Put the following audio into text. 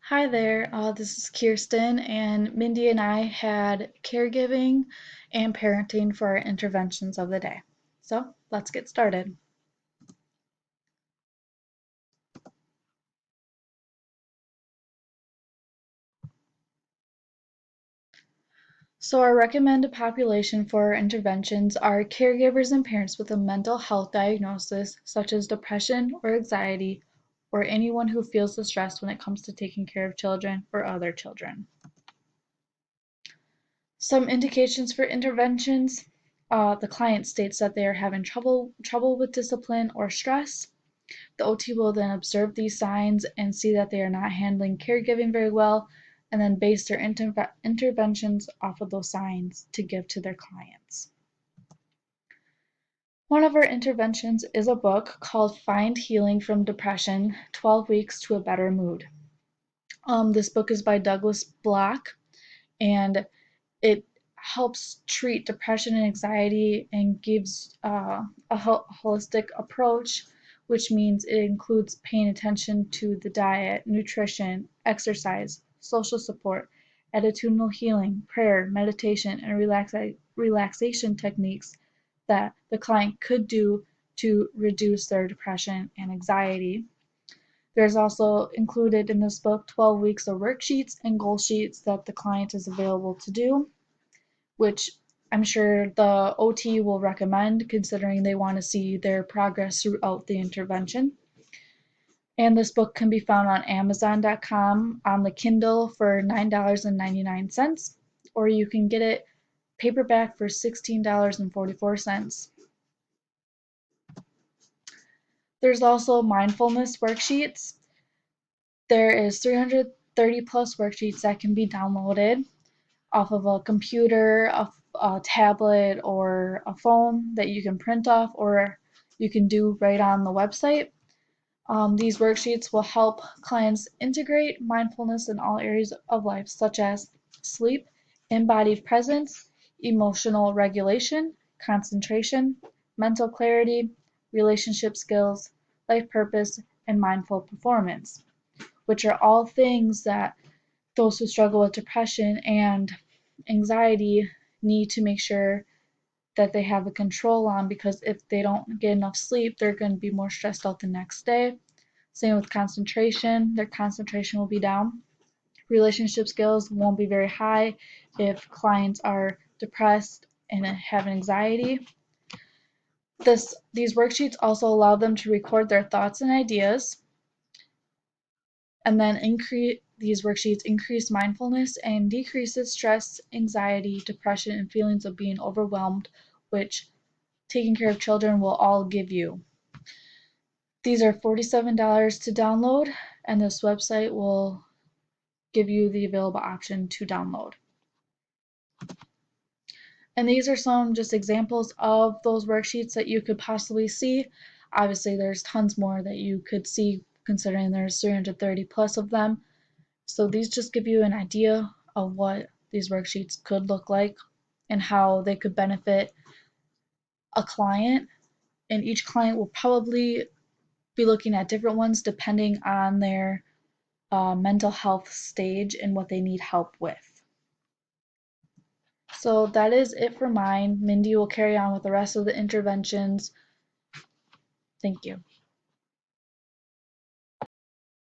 Hi there, this is Kirsten, and Mindy and I had caregiving and parenting for our interventions of the day. So let's get started. So our recommended population for our interventions are caregivers and parents with a mental health diagnosis, such as depression or anxiety, or anyone who feels the stress when it comes to taking care of children or other children. Some indications for interventions. The client states that they are having trouble with discipline or stress. The OT will then observe these signs and see that they are not handling caregiving very well, and then base their interventions off of those signs to give to their clients. One of our interventions is a book called Find Healing from Depression: 12 Weeks to a Better Mood. This book is by Douglas Block, and it helps treat depression and anxiety and gives a holistic approach, which means it includes paying attention to the diet, nutrition, exercise, social support, attitudinal healing, prayer, meditation, and relaxation techniques that the client could do to reduce their depression and anxiety. There's also included in this book 12 weeks of worksheets and goal sheets that the client is available to do, which I'm sure the OT will recommend considering they want to see their progress throughout the intervention. And this book can be found on Amazon.com on the Kindle for $9.99, or you can get it paperback for $16.44. There's also mindfulness worksheets. There is 330 plus worksheets that can be downloaded off of a computer, a tablet, or a phone that you can print off or you can do right on the website. These worksheets will help clients integrate mindfulness in all areas of life, such as sleep, embodied presence, emotional regulation, concentration, mental clarity, relationship skills, life purpose, and mindful performance, which are all things that those who struggle with depression and anxiety need to make sure that they have a control on, because if they don't get enough sleep, they're going to be more stressed out the next day. Same with concentration, their concentration will be down. Relationship skills won't be very high if clients are depressed and have anxiety. These worksheets also allow them to record their thoughts and ideas, and then these worksheets increase mindfulness and decreases stress, anxiety, depression, and feelings of being overwhelmed, which taking care of children will all give you. These are $47 to download, and this website will give you the available option to download. And these are some just examples of those worksheets that you could possibly see. Obviously, there's tons more that you could see considering there's 330 plus of them. So these just give you an idea of what these worksheets could look like and how they could benefit a client. And each client will probably be looking at different ones depending on their mental health stage and what they need help with. So that is it for mine. Mindy will carry on with the rest of the interventions. Thank you.